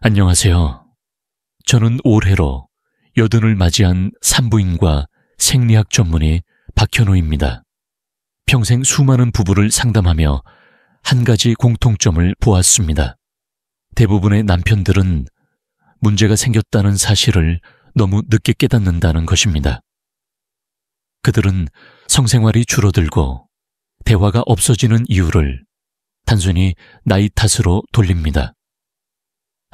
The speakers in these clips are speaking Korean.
안녕하세요. 저는 올해로 80을 맞이한 산부인과 생리학 전문의 박현우입니다. 평생 수많은 부부를 상담하며 한 가지 공통점을 보았습니다. 대부분의 남편들은 문제가 생겼다는 사실을 너무 늦게 깨닫는다는 것입니다. 그들은 성생활이 줄어들고 대화가 없어지는 이유를 단순히 나이 탓으로 돌립니다.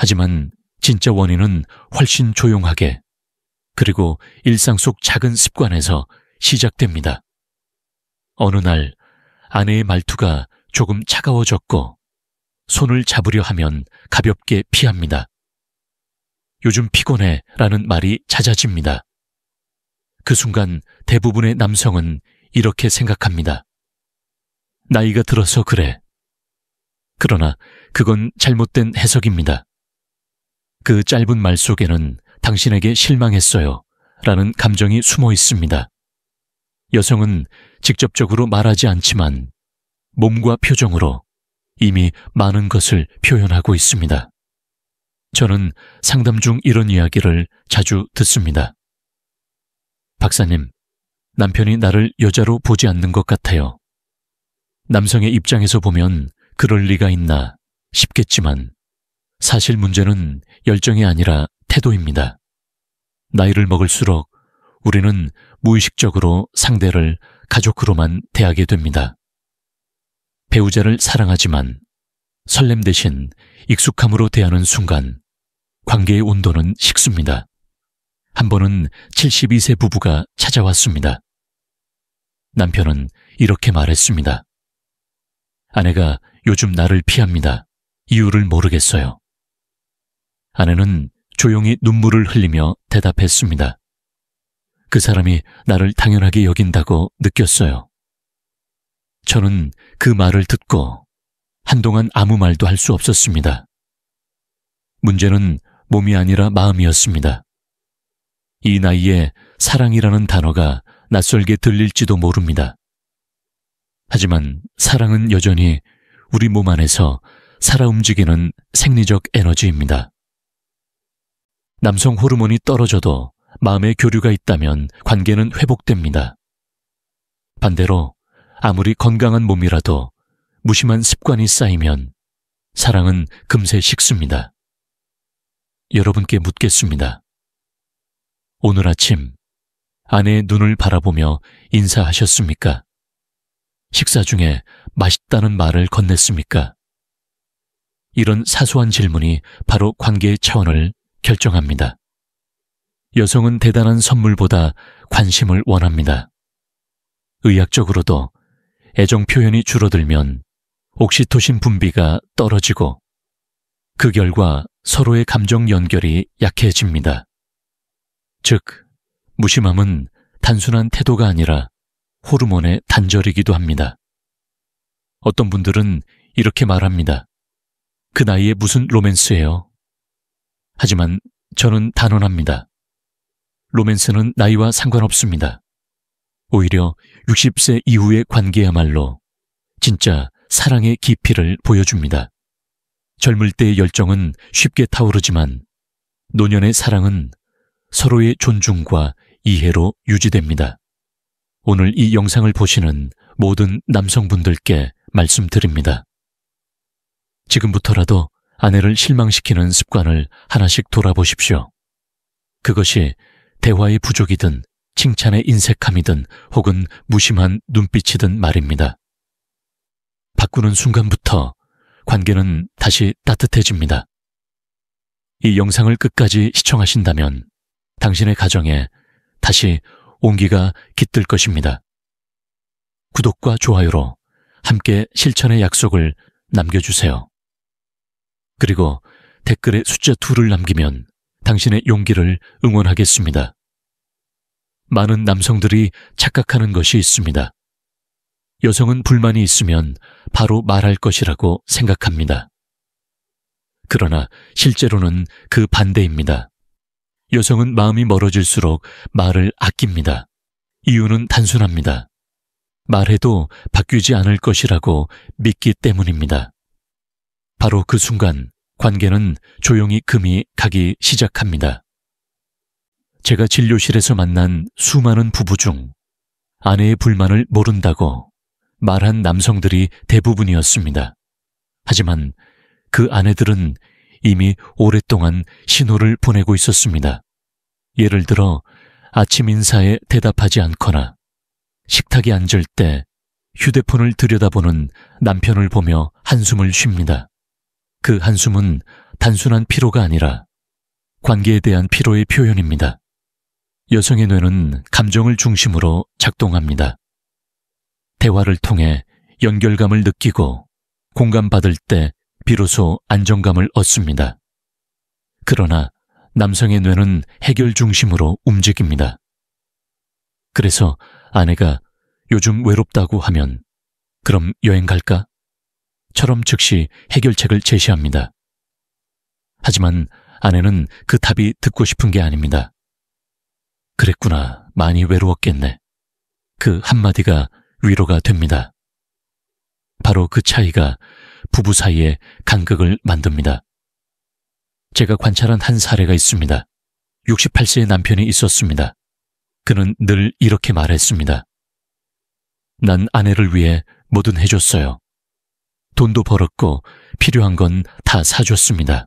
하지만 진짜 원인은 훨씬 조용하게, 그리고 일상 속 작은 습관에서 시작됩니다. 어느 날 아내의 말투가 조금 차가워졌고 손을 잡으려 하면 가볍게 피합니다. 요즘 피곤해 라는 말이 잦아집니다. 그 순간 대부분의 남성은 이렇게 생각합니다. 나이가 들어서 그래. 그러나 그건 잘못된 해석입니다. 그 짧은 말 속에는 당신에게 실망했어요 라는 감정이 숨어 있습니다. 여성은 직접적으로 말하지 않지만 몸과 표정으로 이미 많은 것을 표현하고 있습니다. 저는 상담 중 이런 이야기를 자주 듣습니다. 박사님, 남편이 나를 여자로 보지 않는 것 같아요. 남성의 입장에서 보면 그럴 리가 있나 싶겠지만 사실 문제는 열정이 아니라 태도입니다. 나이를 먹을수록 우리는 무의식적으로 상대를 가족으로만 대하게 됩니다. 배우자를 사랑하지만 설렘 대신 익숙함으로 대하는 순간 관계의 온도는 식습니다. 한 번은 72세 부부가 찾아왔습니다. 남편은 이렇게 말했습니다. 아내가 요즘 나를 피합니다. 이유를 모르겠어요. 아내는 조용히 눈물을 흘리며 대답했습니다. 그 사람이 나를 당연하게 여긴다고 느꼈어요. 저는 그 말을 듣고 한동안 아무 말도 할 수 없었습니다. 문제는 몸이 아니라 마음이었습니다. 이 나이에 사랑이라는 단어가 낯설게 들릴지도 모릅니다. 하지만 사랑은 여전히 우리 몸 안에서 살아 움직이는 생리적 에너지입니다. 남성 호르몬이 떨어져도 마음의 교류가 있다면 관계는 회복됩니다. 반대로 아무리 건강한 몸이라도 무심한 습관이 쌓이면 사랑은 금세 식습니다. 여러분께 묻겠습니다. 오늘 아침 아내의 눈을 바라보며 인사하셨습니까? 식사 중에 맛있다는 말을 건넸습니까? 이런 사소한 질문이 바로 관계의 차원을 결정합니다. 여성은 대단한 선물보다 관심을 원합니다. 의학적으로도 애정 표현이 줄어들면 옥시토신 분비가 떨어지고 그 결과 서로의 감정 연결이 약해집니다. 즉, 무심함은 단순한 태도가 아니라 호르몬의 단절이기도 합니다. 어떤 분들은 이렇게 말합니다. 그 나이에 무슨 로맨스예요? 하지만 저는 단언합니다. 로맨스는 나이와 상관없습니다. 오히려 60세 이후의 관계야말로 진짜 사랑의 깊이를 보여줍니다. 젊을 때의 열정은 쉽게 타오르지만 노년의 사랑은 서로의 존중과 이해로 유지됩니다. 오늘 이 영상을 보시는 모든 남성분들께 말씀드립니다. 지금부터라도 아내를 실망시키는 습관을 하나씩 돌아보십시오. 그것이 대화의 부족이든 칭찬의 인색함이든 혹은 무심한 눈빛이든 말입니다. 바꾸는 순간부터 관계는 다시 따뜻해집니다. 이 영상을 끝까지 시청하신다면 당신의 가정에 다시 온기가 깃들 것입니다. 구독과 좋아요로 함께 실천의 약속을 남겨주세요. 그리고 댓글에 숫자 2를 남기면 당신의 용기를 응원하겠습니다. 많은 남성들이 착각하는 것이 있습니다. 여성은 불만이 있으면 바로 말할 것이라고 생각합니다. 그러나 실제로는 그 반대입니다. 여성은 마음이 멀어질수록 말을 아낍니다. 이유는 단순합니다. 말해도 바뀌지 않을 것이라고 믿기 때문입니다. 바로 그 순간 관계는 조용히 금이 가기 시작합니다. 제가 진료실에서 만난 수많은 부부 중 아내의 불만을 모른다고 말한 남성들이 대부분이었습니다. 하지만 그 아내들은 이미 오랫동안 신호를 보내고 있었습니다. 예를 들어 아침 인사에 대답하지 않거나 식탁에 앉을 때 휴대폰을 들여다보는 남편을 보며 한숨을 쉽니다. 그 한숨은 단순한 피로가 아니라 관계에 대한 피로의 표현입니다. 여성의 뇌는 감정을 중심으로 작동합니다. 대화를 통해 연결감을 느끼고 공감받을 때 비로소 안정감을 얻습니다. 그러나 남성의 뇌는 해결 중심으로 움직입니다. 그래서 아내가 요즘 외롭다고 하면 그럼 여행 갈까? 처럼 즉시 해결책을 제시합니다. 하지만 아내는 그 답이 듣고 싶은 게 아닙니다. 그랬구나, 많이 외로웠겠네. 그 한마디가 위로가 됩니다. 바로 그 차이가 부부 사이에 간극을 만듭니다. 제가 관찰한 한 사례가 있습니다. 68세의 남편이 있었습니다. 그는 늘 이렇게 말했습니다. 난 아내를 위해 뭐든 해줬어요. 돈도 벌었고 필요한 건 다 사줬습니다.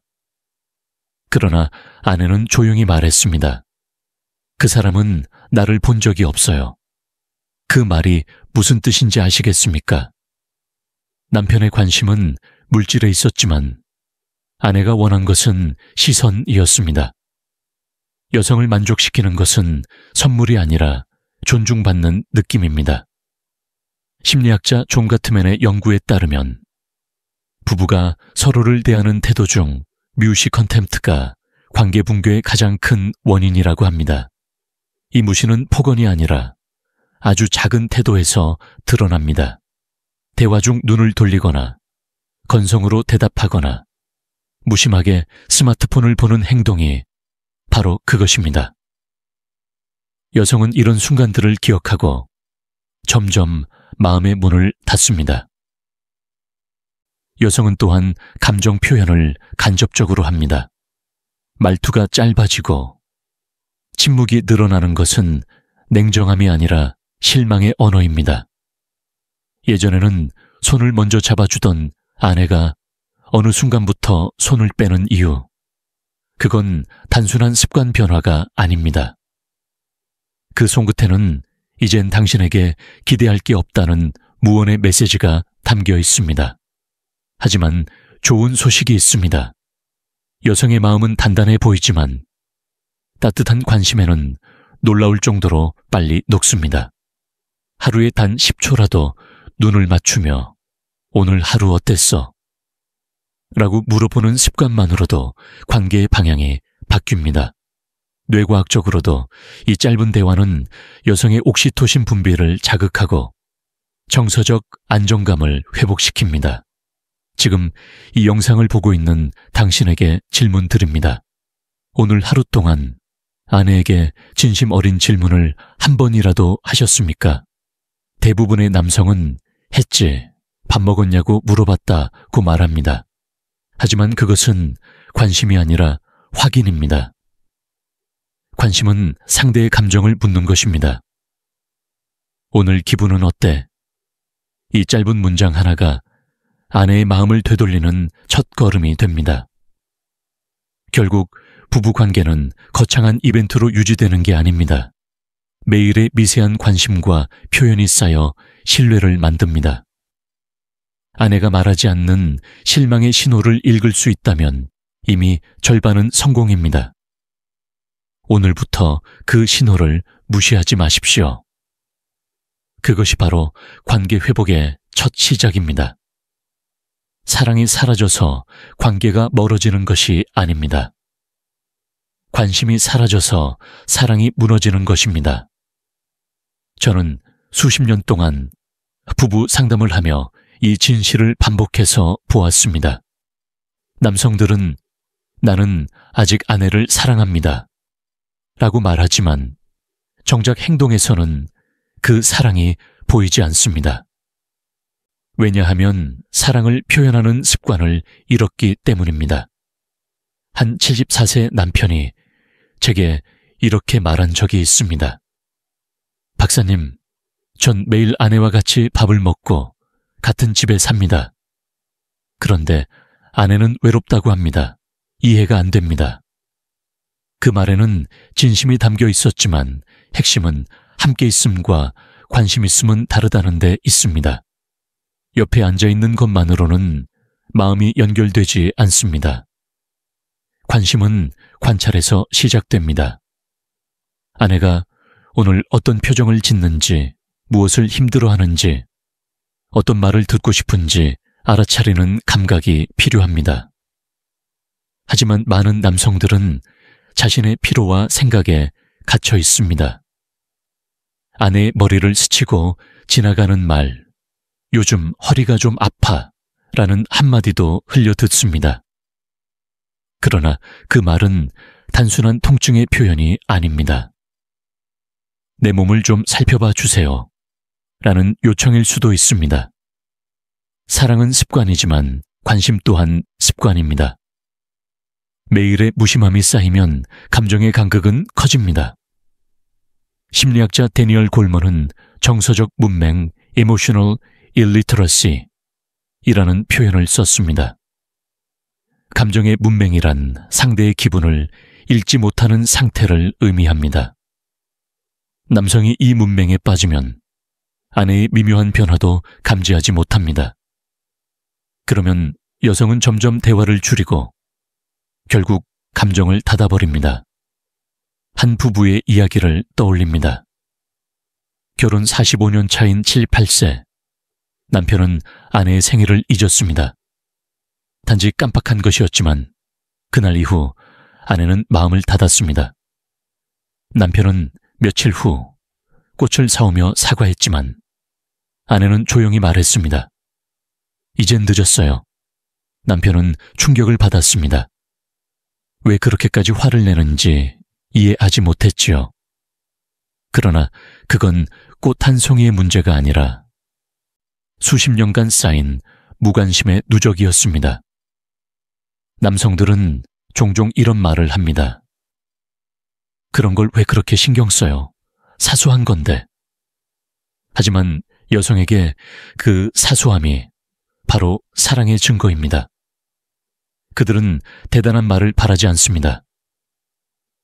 그러나 아내는 조용히 말했습니다. 그 사람은 나를 본 적이 없어요. 그 말이 무슨 뜻인지 아시겠습니까? 남편의 관심은 물질에 있었지만 아내가 원한 것은 시선이었습니다. 여성을 만족시키는 것은 선물이 아니라 존중받는 느낌입니다. 심리학자 존 가트맨의 연구에 따르면 부부가 서로를 대하는 태도 중 뮤시 컨템프트가 관계 붕괴의 가장 큰 원인이라고 합니다. 이 무시는 폭언이 아니라 아주 작은 태도에서 드러납니다. 대화 중 눈을 돌리거나 건성으로 대답하거나 무심하게 스마트폰을 보는 행동이 바로 그것입니다. 여성은 이런 순간들을 기억하고 점점 마음의 문을 닫습니다. 여성은 또한 감정 표현을 간접적으로 합니다. 말투가 짧아지고 침묵이 늘어나는 것은 냉정함이 아니라 실망의 언어입니다. 예전에는 손을 먼저 잡아주던 아내가 어느 순간부터 손을 빼는 이유, 그건 단순한 습관 변화가 아닙니다. 그 손끝에는 이젠 당신에게 기대할 게 없다는 무언의 메시지가 담겨 있습니다. 하지만 좋은 소식이 있습니다. 여성의 마음은 단단해 보이지만 따뜻한 관심에는 놀라울 정도로 빨리 녹습니다. 하루에 단 10초라도 눈을 맞추며 오늘 하루 어땠어? 라고 물어보는 습관만으로도 관계의 방향이 바뀝니다. 뇌과학적으로도 이 짧은 대화는 여성의 옥시토신 분비를 자극하고 정서적 안정감을 회복시킵니다. 지금 이 영상을 보고 있는 당신에게 질문 드립니다. 오늘 하루 동안 아내에게 진심 어린 질문을 한 번이라도 하셨습니까? 대부분의 남성은 했지, 밥 먹었냐고 물어봤다고 말합니다. 하지만 그것은 관심이 아니라 확인입니다. 관심은 상대의 감정을 묻는 것입니다. 오늘 기분은 어때? 이 짧은 문장 하나가 아내의 마음을 되돌리는 첫 걸음이 됩니다. 결국 부부 관계는 거창한 이벤트로 유지되는 게 아닙니다. 매일의 미세한 관심과 표현이 쌓여 신뢰를 만듭니다. 아내가 말하지 않는 실망의 신호를 읽을 수 있다면 이미 절반은 성공입니다. 오늘부터 그 신호를 무시하지 마십시오. 그것이 바로 관계 회복의 첫 시작입니다. 사랑이 사라져서 관계가 멀어지는 것이 아닙니다. 관심이 사라져서 사랑이 무너지는 것입니다. 저는 수십 년 동안 부부 상담을 하며 이 진실을 반복해서 보았습니다. 남성들은 나는 아직 아내를 사랑합니다. 라고 말하지만 정작 행동에서는 그 사랑이 보이지 않습니다. 왜냐하면 사랑을 표현하는 습관을 잃었기 때문입니다. 한 74세 남편이 제게 이렇게 말한 적이 있습니다. 박사님, 전 매일 아내와 같이 밥을 먹고 같은 집에 삽니다. 그런데 아내는 외롭다고 합니다. 이해가 안 됩니다. 그 말에는 진심이 담겨 있었지만 핵심은 함께 있음과 관심 있음은 다르다는 데 있습니다. 옆에 앉아있는 것만으로는 마음이 연결되지 않습니다. 관심은 관찰에서 시작됩니다. 아내가 오늘 어떤 표정을 짓는지, 무엇을 힘들어하는지, 어떤 말을 듣고 싶은지 알아차리는 감각이 필요합니다. 하지만 많은 남성들은 자신의 피로와 생각에 갇혀 있습니다. 아내의 머리를 스치고 지나가는 말, 요즘 허리가 좀 아파 라는 한마디도 흘려 듣습니다. 그러나 그 말은 단순한 통증의 표현이 아닙니다. 내 몸을 좀 살펴봐 주세요 라는 요청일 수도 있습니다. 사랑은 습관이지만 관심 또한 습관입니다. 매일의 무심함이 쌓이면 감정의 간극은 커집니다. 심리학자 데니얼 골먼은 정서적 문맹 (emotional illiteracy) 이라는 표현을 썼습니다. 감정의 문맹이란 상대의 기분을 읽지 못하는 상태를 의미합니다. 남성이 이 문맹에 빠지면 아내의 미묘한 변화도 감지하지 못합니다. 그러면 여성은 점점 대화를 줄이고 결국 감정을 닫아버립니다. 한 부부의 이야기를 떠올립니다. 결혼 45년 차인 7, 8세. 남편은 아내의 생일을 잊었습니다. 단지 깜빡한 것이었지만 그날 이후 아내는 마음을 닫았습니다. 남편은 며칠 후 꽃을 사오며 사과했지만 아내는 조용히 말했습니다. 이젠 늦었어요. 남편은 충격을 받았습니다. 왜 그렇게까지 화를 내는지 이해하지 못했지요. 그러나 그건 꽃 한 송이의 문제가 아니라 수십 년간 쌓인 무관심의 누적이었습니다. 남성들은 종종 이런 말을 합니다. 그런 걸 왜 그렇게 신경 써요? 사소한 건데. 하지만 여성에게 그 사소함이 바로 사랑의 증거입니다. 그들은 대단한 말을 바라지 않습니다.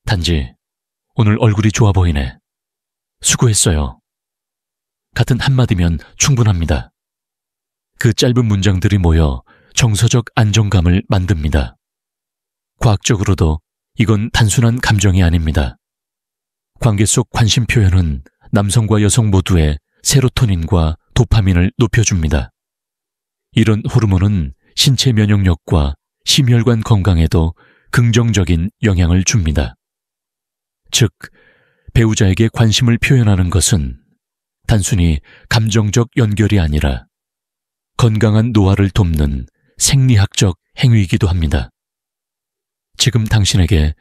단지 오늘 얼굴이 좋아 보이네. 수고했어요. 같은 한마디면 충분합니다. 그 짧은 문장들이 모여 정서적 안정감을 만듭니다. 과학적으로도 이건 단순한 감정이 아닙니다. 관계 속 관심 표현은 남성과 여성 모두의 세로토닌과 도파민을 높여줍니다. 이런 호르몬은 신체 면역력과 심혈관 건강에도 긍정적인 영향을 줍니다. 즉, 배우자에게 관심을 표현하는 것은 단순히 감정적 연결이 아니라 건강한 노화를 돕는 생리학적 행위이기도 합니다. 지금 당신에게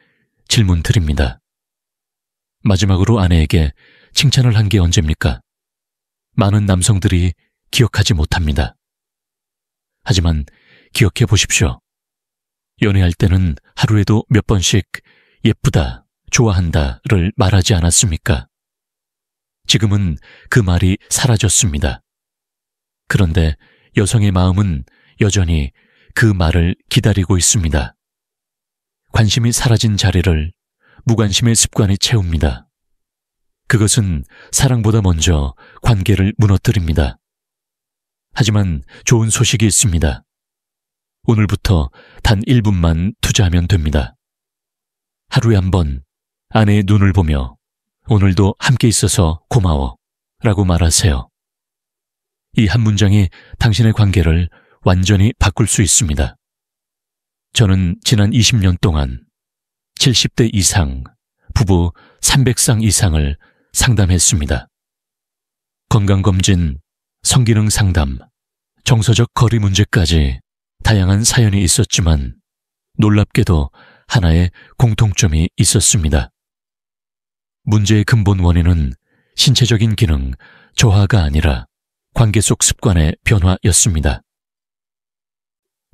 질문 드립니다. 마지막으로 아내에게 칭찬을 한 게 언제입니까? 많은 남성들이 기억하지 못합니다. 하지만 기억해 보십시오. 연애할 때는 하루에도 몇 번씩 예쁘다, 좋아한다를 말하지 않았습니까? 지금은 그 말이 사라졌습니다. 그런데 여성의 마음은 여전히 그 말을 기다리고 있습니다. 관심이 사라진 자리를 무관심의 습관이 채웁니다. 그것은 사랑보다 먼저 관계를 무너뜨립니다. 하지만 좋은 소식이 있습니다. 오늘부터 단 1분만 투자하면 됩니다. 하루에 한 번 아내의 눈을 보며 오늘도 함께 있어서 고마워 라고 말하세요. 이 한 문장이 당신의 관계를 완전히 바꿀 수 있습니다. 저는 지난 20년 동안 70대 이상, 부부 300쌍 이상을 상담했습니다. 건강검진, 성기능 상담, 정서적 거리 문제까지 다양한 사연이 있었지만 놀랍게도 하나의 공통점이 있었습니다. 문제의 근본 원인은 신체적인 기능 저하가 아니라 관계 속 습관의 변화였습니다.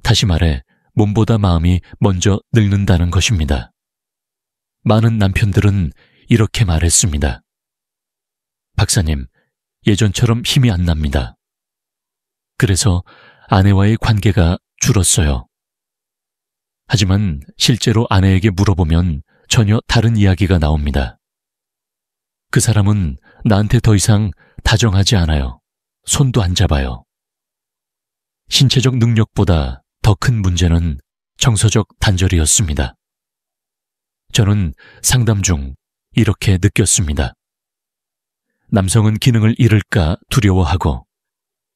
다시 말해 몸보다 마음이 먼저 늙는다는 것입니다. 많은 남편들은 이렇게 말했습니다. 박사님, 예전처럼 힘이 안 납니다. 그래서 아내와의 관계가 줄었어요. 하지만 실제로 아내에게 물어보면 전혀 다른 이야기가 나옵니다. 그 사람은 나한테 더 이상 다정하지 않아요. 손도 안 잡아요. 신체적 능력보다 더 큰 문제는 정서적 단절이었습니다. 저는 상담 중 이렇게 느꼈습니다. 남성은 기능을 잃을까 두려워하고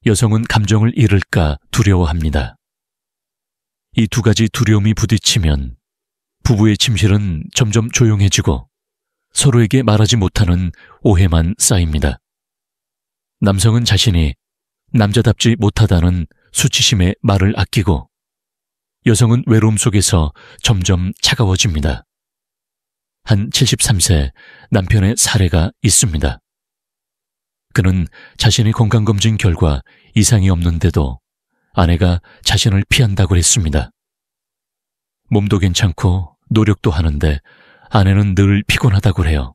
여성은 감정을 잃을까 두려워합니다. 이 두 가지 두려움이 부딪히면 부부의 침실은 점점 조용해지고 서로에게 말하지 못하는 오해만 쌓입니다. 남성은 자신이 남자답지 못하다는 수치심에 말을 아끼고 여성은 외로움 속에서 점점 차가워집니다. 한 73세 남편의 사례가 있습니다. 그는 자신이 건강검진 결과 이상이 없는데도 아내가 자신을 피한다고 했습니다. 몸도 괜찮고 노력도 하는데 아내는 늘 피곤하다고 해요.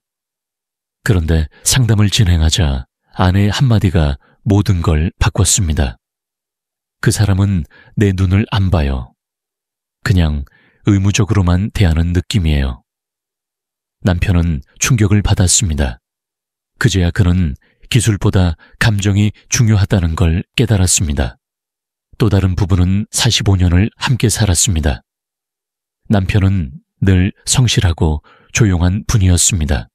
그런데 상담을 진행하자 아내의 한마디가 모든 걸 바꿨습니다. 그 사람은 내 눈을 안 봐요. 그냥 의무적으로만 대하는 느낌이에요. 남편은 충격을 받았습니다. 그제야 그는 기술보다 감정이 중요하다는 걸 깨달았습니다. 또 다른 부부는 45년을 함께 살았습니다. 남편은 늘 성실하고 조용한 분이었습니다.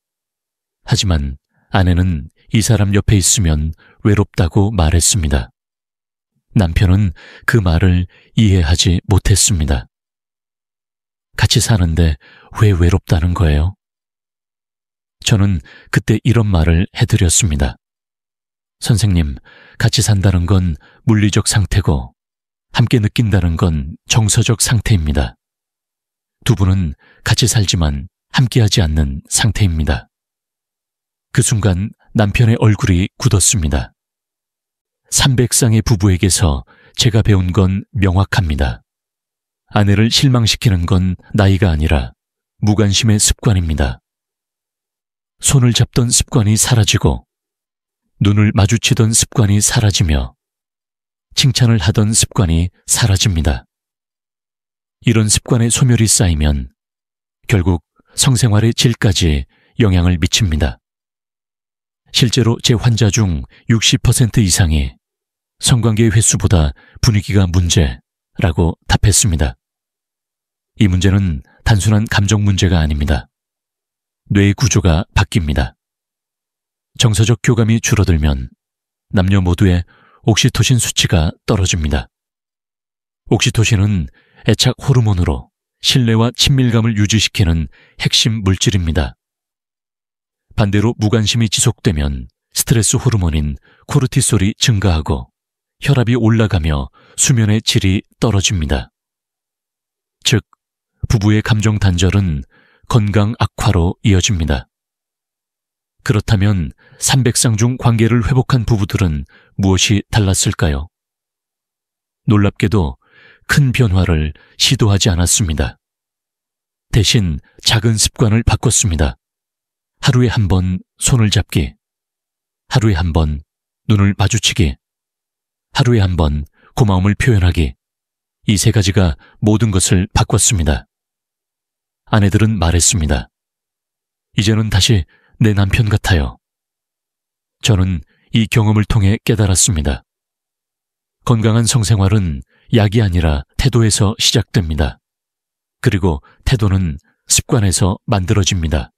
하지만 아내는 이 사람 옆에 있으면 외롭다고 말했습니다. 남편은 그 말을 이해하지 못했습니다. 같이 사는데 왜 외롭다는 거예요? 저는 그때 이런 말을 해드렸습니다. 선생님, 같이 산다는 건 물리적 상태고 함께 느낀다는 건 정서적 상태입니다. 두 분은 같이 살지만 함께하지 않는 상태입니다. 그 순간 남편의 얼굴이 굳었습니다. 300쌍의 부부에게서 제가 배운 건 명확합니다. 아내를 실망시키는 건 나이가 아니라 무관심의 습관입니다. 손을 잡던 습관이 사라지고 눈을 마주치던 습관이 사라지며 칭찬을 하던 습관이 사라집니다. 이런 습관의 소멸이 쌓이면 결국 성생활의 질까지 영향을 미칩니다. 실제로 제 환자 중 60% 이상이 성관계 횟수보다 분위기가 문제라고 답했습니다. 이 문제는 단순한 감정 문제가 아닙니다. 뇌의 구조가 바뀝니다. 정서적 교감이 줄어들면 남녀 모두의 옥시토신 수치가 떨어집니다. 옥시토신은 애착 호르몬으로 신뢰와 친밀감을 유지시키는 핵심 물질입니다. 반대로 무관심이 지속되면 스트레스 호르몬인 코르티솔이 증가하고 혈압이 올라가며 수면의 질이 떨어집니다. 즉, 부부의 감정 단절은 건강 악화로 이어집니다. 그렇다면 300쌍 중 관계를 회복한 부부들은 무엇이 달랐을까요? 놀랍게도 큰 변화를 시도하지 않았습니다. 대신 작은 습관을 바꿨습니다. 하루에 한 번 손을 잡기, 하루에 한 번 눈을 마주치기, 하루에 한 번 고마움을 표현하기, 이 세 가지가 모든 것을 바꿨습니다. 아내들은 말했습니다. 이제는 다시 내 남편 같아요. 저는 이 경험을 통해 깨달았습니다. 건강한 성생활은 약이 아니라 태도에서 시작됩니다. 그리고 태도는 습관에서 만들어집니다.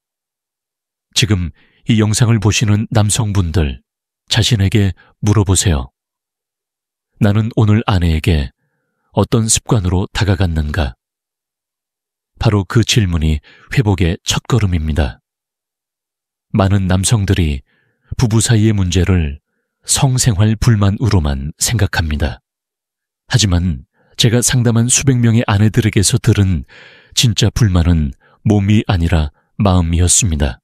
지금 이 영상을 보시는 남성분들, 자신에게 물어보세요. 나는 오늘 아내에게 어떤 습관으로 다가갔는가? 바로 그 질문이 회복의 첫걸음입니다. 많은 남성들이 부부 사이의 문제를 성생활 불만으로만 생각합니다. 하지만 제가 상담한 수백 명의 아내들에게서 들은 진짜 불만은 몸이 아니라 마음이었습니다.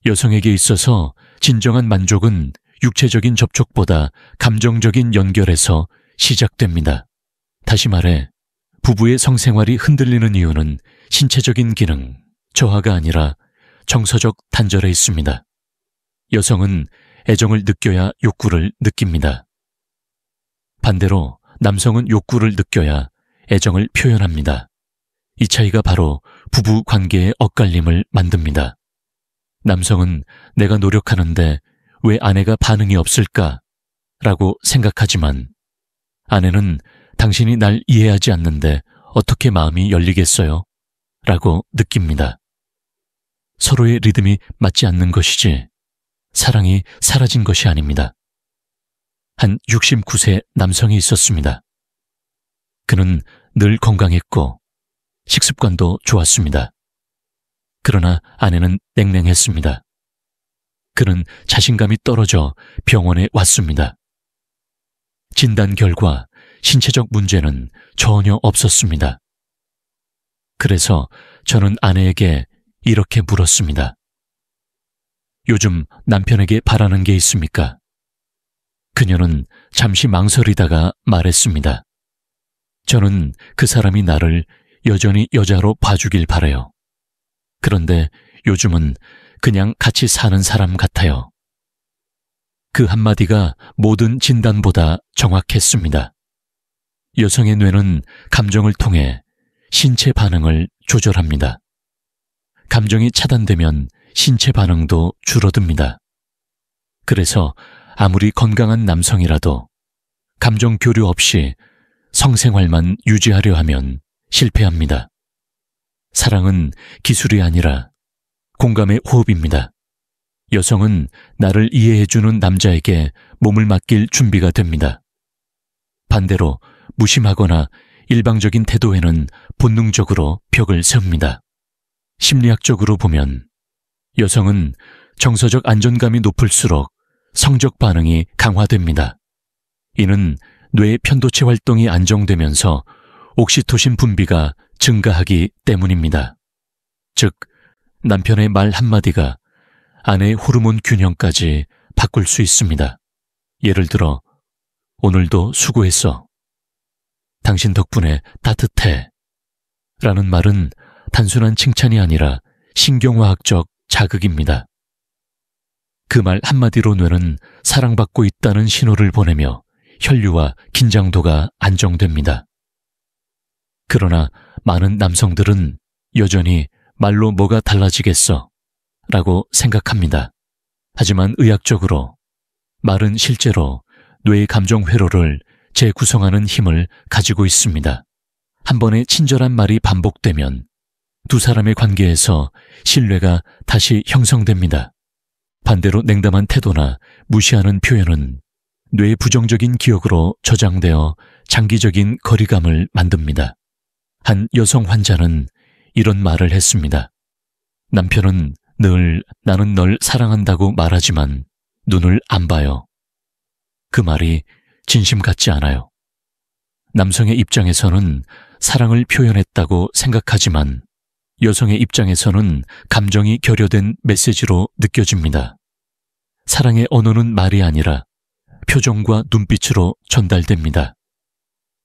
여성에게 있어서 진정한 만족은 육체적인 접촉보다 감정적인 연결에서 시작됩니다. 다시 말해, 부부의 성생활이 흔들리는 이유는 신체적인 기능, 저하가 아니라 정서적 단절에 있습니다. 여성은 애정을 느껴야 욕구를 느낍니다. 반대로 남성은 욕구를 느껴야 애정을 표현합니다. 이 차이가 바로 부부 관계의 엇갈림을 만듭니다. 남성은 내가 노력하는데 왜 아내가 반응이 없을까? 라고 생각하지만 아내는 당신이 날 이해하지 않는데 어떻게 마음이 열리겠어요? 라고 느낍니다. 서로의 리듬이 맞지 않는 것이지 사랑이 사라진 것이 아닙니다. 한 69세 남성이 있었습니다. 그는 늘 건강했고 식습관도 좋았습니다. 그러나 아내는 냉랭했습니다. 그는 자신감이 떨어져 병원에 왔습니다. 진단 결과 신체적 문제는 전혀 없었습니다. 그래서 저는 아내에게 이렇게 물었습니다. 요즘 남편에게 바라는 게 있습니까? 그녀는 잠시 망설이다가 말했습니다. 저는 그 사람이 나를 여전히 여자로 봐주길 바라요. 그런데 요즘은 그냥 같이 사는 사람 같아요. 그 한마디가 모든 진단보다 정확했습니다. 여성의 뇌는 감정을 통해 신체 반응을 조절합니다. 감정이 차단되면 신체 반응도 줄어듭니다. 그래서 아무리 건강한 남성이라도 감정 교류 없이 성생활만 유지하려 하면 실패합니다. 사랑은 기술이 아니라 공감의 호흡입니다. 여성은 나를 이해해주는 남자에게 몸을 맡길 준비가 됩니다. 반대로 무심하거나 일방적인 태도에는 본능적으로 벽을 세웁니다. 심리학적으로 보면 여성은 정서적 안정감이 높을수록 성적 반응이 강화됩니다. 이는 뇌의 편도체 활동이 안정되면서 옥시토신 분비가 증가하기 때문입니다. 즉, 남편의 말 한마디가 아내의 호르몬 균형까지 바꿀 수 있습니다. 예를 들어, 오늘도 수고했어. 당신 덕분에 따뜻해. 라는 말은 단순한 칭찬이 아니라 신경화학적 자극입니다. 그 말 한마디로 뇌는 사랑받고 있다는 신호를 보내며 혈류와 긴장도가 안정됩니다. 그러나 많은 남성들은 여전히 말로 뭐가 달라지겠어 라고 생각합니다. 하지만 의학적으로 말은 실제로 뇌의 감정 회로를 재구성하는 힘을 가지고 있습니다. 한 번의 친절한 말이 반복되면 두 사람의 관계에서 신뢰가 다시 형성됩니다. 반대로 냉담한 태도나 무시하는 표현은 뇌의 부정적인 기억으로 저장되어 장기적인 거리감을 만듭니다. 한 여성 환자는 이런 말을 했습니다. 남편은 늘 나는 널 사랑한다고 말하지만 눈을 안 봐요. 그 말이 진심 같지 않아요. 남성의 입장에서는 사랑을 표현했다고 생각하지만 여성의 입장에서는 감정이 결여된 메시지로 느껴집니다. 사랑의 언어는 말이 아니라 표정과 눈빛으로 전달됩니다.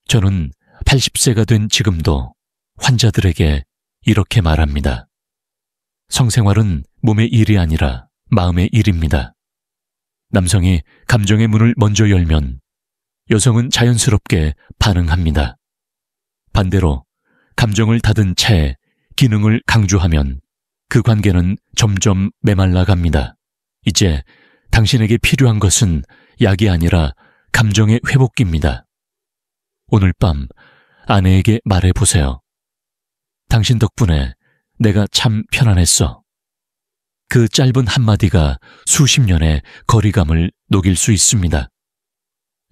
저는 80세가 된 지금도 환자들에게 이렇게 말합니다. 성생활은 몸의 일이 아니라 마음의 일입니다. 남성이 감정의 문을 먼저 열면 여성은 자연스럽게 반응합니다. 반대로 감정을 닫은 채 기능을 강조하면 그 관계는 점점 메말라 갑니다. 이제 당신에게 필요한 것은 약이 아니라 감정의 회복기입니다. 오늘 밤 아내에게 말해보세요. 당신 덕분에 내가 참 편안했어. 그 짧은 한마디가 수십 년의 거리감을 녹일 수 있습니다.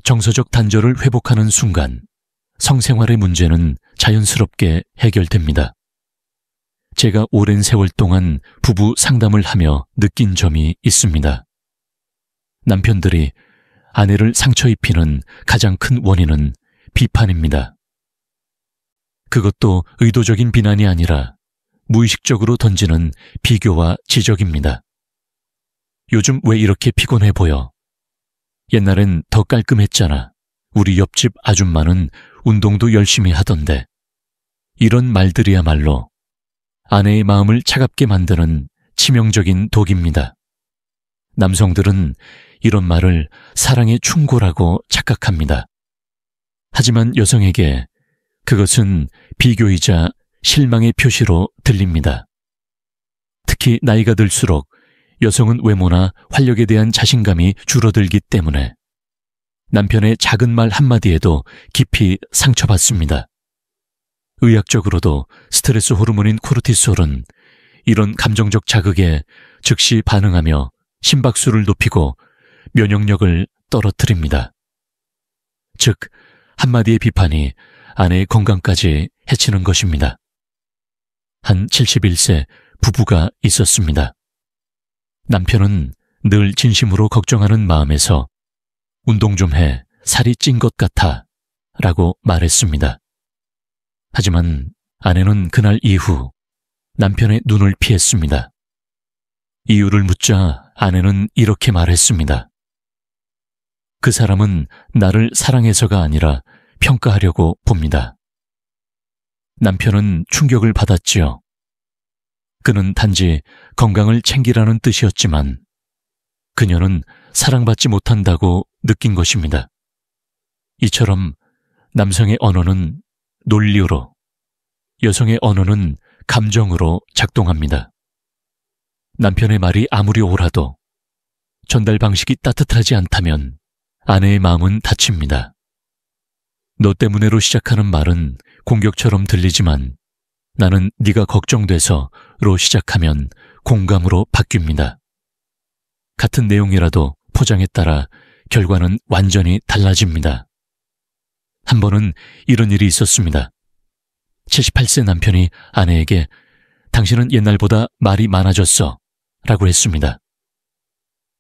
정서적 단절을 회복하는 순간 성생활의 문제는 자연스럽게 해결됩니다. 제가 오랜 세월 동안 부부 상담을 하며 느낀 점이 있습니다. 남편들이 아내를 상처 입히는 가장 큰 원인은 비판입니다. 그것도 의도적인 비난이 아니라 무의식적으로 던지는 비교와 지적입니다. 요즘 왜 이렇게 피곤해 보여? 옛날엔 더 깔끔했잖아. 우리 옆집 아줌마는 운동도 열심히 하던데. 이런 말들이야말로 아내의 마음을 차갑게 만드는 치명적인 독입니다. 남성들은 이런 말을 사랑의 충고라고 착각합니다. 하지만 여성에게 그것은 비교이자 실망의 표시로 들립니다. 특히 나이가 들수록 여성은 외모나 활력에 대한 자신감이 줄어들기 때문에 남편의 작은 말 한마디에도 깊이 상처받습니다. 의학적으로도 스트레스 호르몬인 코르티솔은 이런 감정적 자극에 즉시 반응하며 심박수를 높이고 면역력을 떨어뜨립니다. 즉, 한마디의 비판이 아내의 건강까지 해치는 것입니다. 한 71세 부부가 있었습니다. 남편은 늘 진심으로 걱정하는 마음에서 운동 좀 해, 살이 찐 것 같아 라고 말했습니다. 하지만 아내는 그날 이후 남편의 눈을 피했습니다. 이유를 묻자 아내는 이렇게 말했습니다. 그 사람은 나를 사랑해서가 아니라 평가하려고 봅니다. 남편은 충격을 받았지요. 그는 단지 건강을 챙기라는 뜻이었지만 그녀는 사랑받지 못한다고 느낀 것입니다. 이처럼 남성의 언어는 논리로, 여성의 언어는 감정으로 작동합니다. 남편의 말이 아무리 옳아도 전달 방식이 따뜻하지 않다면 아내의 마음은 다칩니다. 너 때문에로 시작하는 말은 공격처럼 들리지만 나는 네가 걱정돼서로 시작하면 공감으로 바뀝니다. 같은 내용이라도 포장에 따라 결과는 완전히 달라집니다. 한 번은 이런 일이 있었습니다. 78세 남편이 아내에게 당신은 옛날보다 말이 많아졌어 라고 했습니다.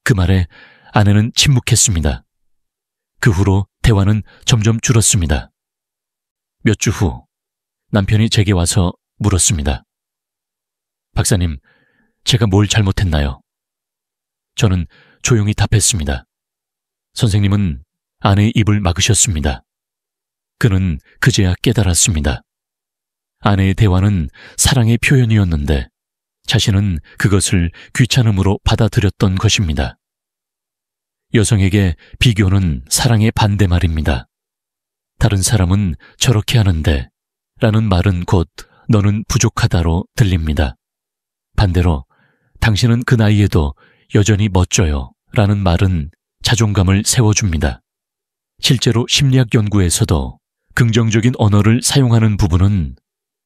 그 말에 아내는 침묵했습니다. 그 후로 대화는 점점 줄었습니다. 몇 주 후 남편이 제게 와서 물었습니다. 박사님, 제가 뭘 잘못했나요? 저는 조용히 답했습니다. 선생님은 아내의 입을 막으셨습니다. 그는 그제야 깨달았습니다. 아내의 대화는 사랑의 표현이었는데 자신은 그것을 귀찮음으로 받아들였던 것입니다. 여성에게 비교는 사랑의 반대말입니다. 다른 사람은 저렇게 하는데 라는 말은 곧 너는 부족하다로 들립니다. 반대로 당신은 그 나이에도 여전히 멋져요 라는 말은 자존감을 세워줍니다. 실제로 심리학 연구에서도 긍정적인 언어를 사용하는 부부는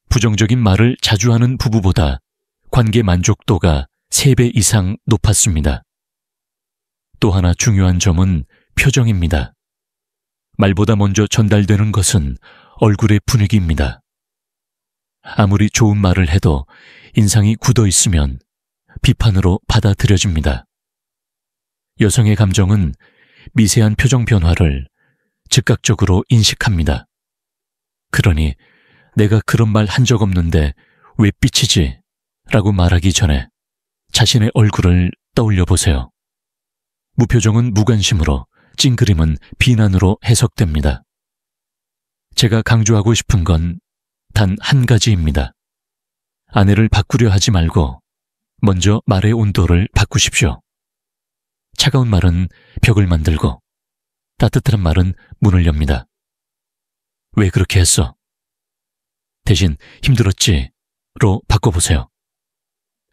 부정적인 말을 자주 하는 부부보다 관계 만족도가 3배 이상 높았습니다. 또 하나 중요한 점은 표정입니다. 말보다 먼저 전달되는 것은 얼굴의 분위기입니다. 아무리 좋은 말을 해도 인상이 굳어 있으면 비판으로 받아들여집니다. 여성의 감정은 미세한 표정 변화를 즉각적으로 인식합니다. 그러니 내가 그런 말 한 적 없는데 왜 삐치지? 라고 말하기 전에 자신의 얼굴을 떠올려 보세요. 무표정은 무관심으로, 찡그림은 비난으로 해석됩니다. 제가 강조하고 싶은 건 단 한 가지입니다. 아내를 바꾸려 하지 말고 먼저 말의 온도를 바꾸십시오. 차가운 말은 벽을 만들고 따뜻한 말은 문을 엽니다. 왜 그렇게 했어? 대신 힘들었지? 로 바꿔보세요.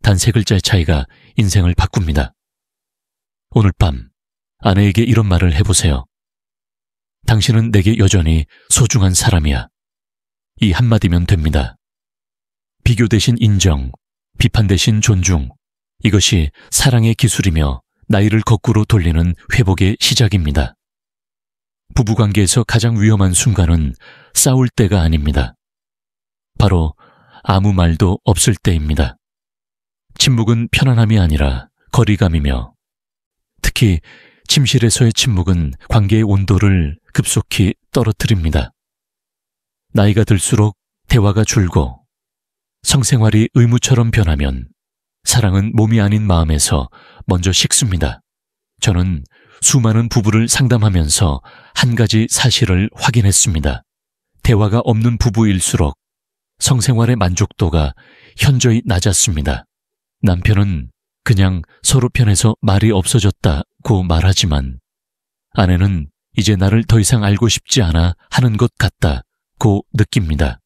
단 3글자의 차이가 인생을 바꿉니다. 오늘 밤 아내에게 이런 말을 해보세요. 당신은 내게 여전히 소중한 사람이야. 이 한마디면 됩니다. 비교 대신 인정, 비판 대신 존중. 이것이 사랑의 기술이며 나이를 거꾸로 돌리는 회복의 시작입니다. 부부관계에서 가장 위험한 순간은 싸울 때가 아닙니다. 바로 아무 말도 없을 때입니다. 침묵은 편안함이 아니라 거리감이며 특히 침실에서의 침묵은 관계의 온도를 급속히 떨어뜨립니다. 나이가 들수록 대화가 줄고 성생활이 의무처럼 변하면 사랑은 몸이 아닌 마음에서 먼저 식습니다. 저는 수많은 부부를 상담하면서 한 가지 사실을 확인했습니다. 대화가 없는 부부일수록 성생활의 만족도가 현저히 낮았습니다. 남편은 그냥 서로 편해서 말이 없어졌다고 말하지만 아내는 이제 나를 더 이상 알고 싶지 않아 하는 것 같다고 느낍니다.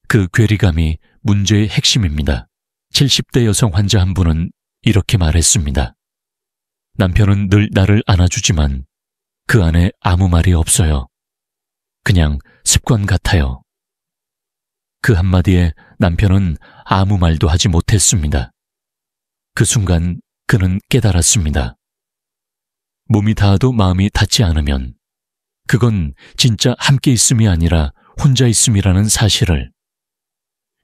그 괴리감이 문제의 핵심입니다. 70대 여성 환자 한 분은 이렇게 말했습니다. 남편은 늘 나를 안아주지만 그 안에 아무 말이 없어요. 그냥 습관 같아요. 그 한마디에 남편은 아무 말도 하지 못했습니다. 그 순간 그는 깨달았습니다. 몸이 닿아도 마음이 닿지 않으면 그건 진짜 함께 있음이 아니라 혼자 있음이라는 사실을.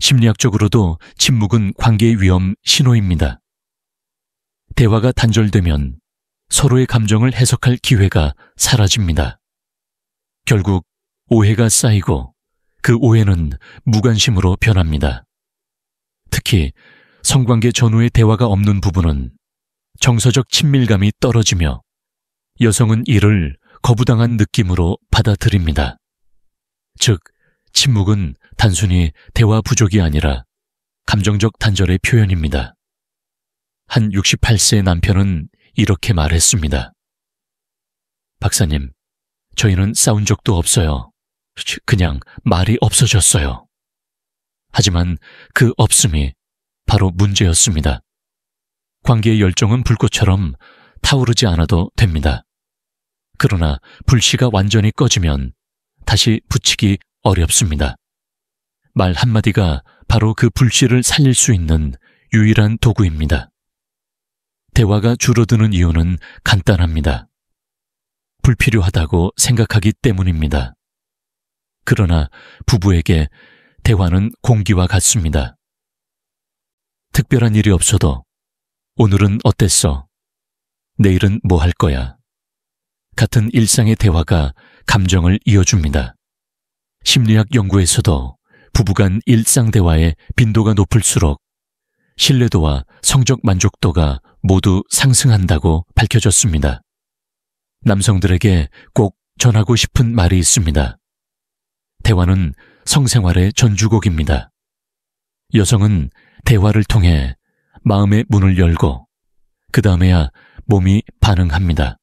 심리학적으로도 침묵은 관계의 위험 신호입니다. 대화가 단절되면 서로의 감정을 해석할 기회가 사라집니다. 결국 오해가 쌓이고 그 오해는 무관심으로 변합니다. 특히 성관계 전후의 대화가 없는 부부는 정서적 친밀감이 떨어지며 여성은 이를 거부당한 느낌으로 받아들입니다. 즉, 침묵은 단순히 대화 부족이 아니라 감정적 단절의 표현입니다. 한 68세 남편은 이렇게 말했습니다. 박사님, 저희는 싸운 적도 없어요. 그냥 말이 없어졌어요. 하지만 그 없음이 바로 문제였습니다. 관계의 열정은 불꽃처럼 타오르지 않아도 됩니다. 그러나 불씨가 완전히 꺼지면 다시 붙이기 어렵습니다. 말 한마디가 바로 그 불씨를 살릴 수 있는 유일한 도구입니다. 대화가 줄어드는 이유는 간단합니다. 불필요하다고 생각하기 때문입니다. 그러나 부부에게 대화는 공기와 같습니다. 특별한 일이 없어도 오늘은 어땠어? 내일은 뭐 할 거야? 같은 일상의 대화가 감정을 이어줍니다. 심리학 연구에서도 부부간 일상 대화의 빈도가 높을수록 신뢰도와 성적 만족도가 모두 상승한다고 밝혀졌습니다. 남성들에게 꼭 전하고 싶은 말이 있습니다. 대화는 성생활의 전주곡입니다. 여성은 대화를 통해 마음의 문을 열고 그 다음에야 몸이 반응합니다.